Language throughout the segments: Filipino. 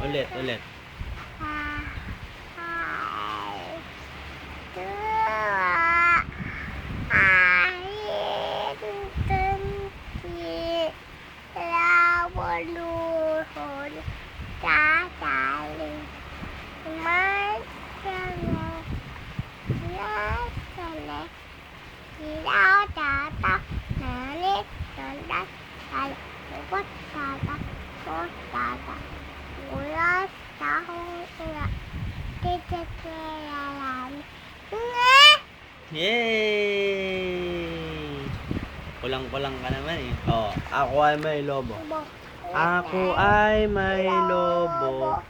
Ulit, ulit. Yay! Kulang-kulang ka naman eh. Oh, ako ay may lobo. Ako ay may lobo.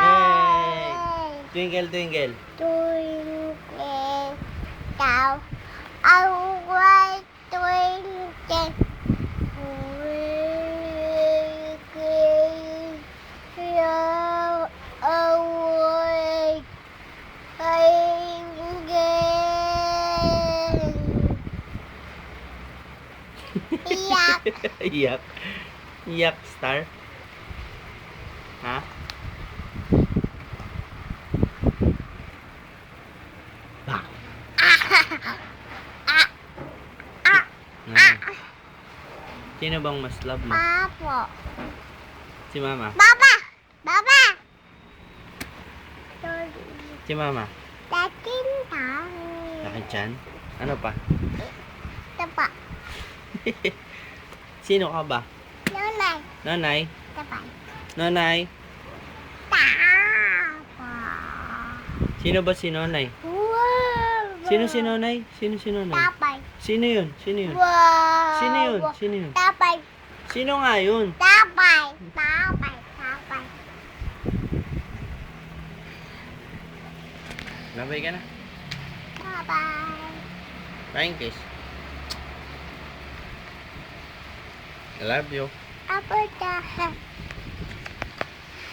Yay! Twinkle, twinkle. Iyak. Iyak, star. Ha? Bak. Sino bang mas love mo? Apo. Si mama? Baba! Baba! Si mama? Dating tang. Laki chan? Ano pa? Tapa. Sino ka ba? Nanay. Nanay? Tapa. Nanay? Tapa. Sino ba si Nanay? Wow. Sino si Nanay? Sino si Nanay? Tapay. Sino yun? Sino yun? Wow. Sino yun? Sino yun? Tapay. Sino nga yun? Tapay. Tapay. Tapay. Babay ka na. Bye-bye. Flying kiss. I love you. Apa dah?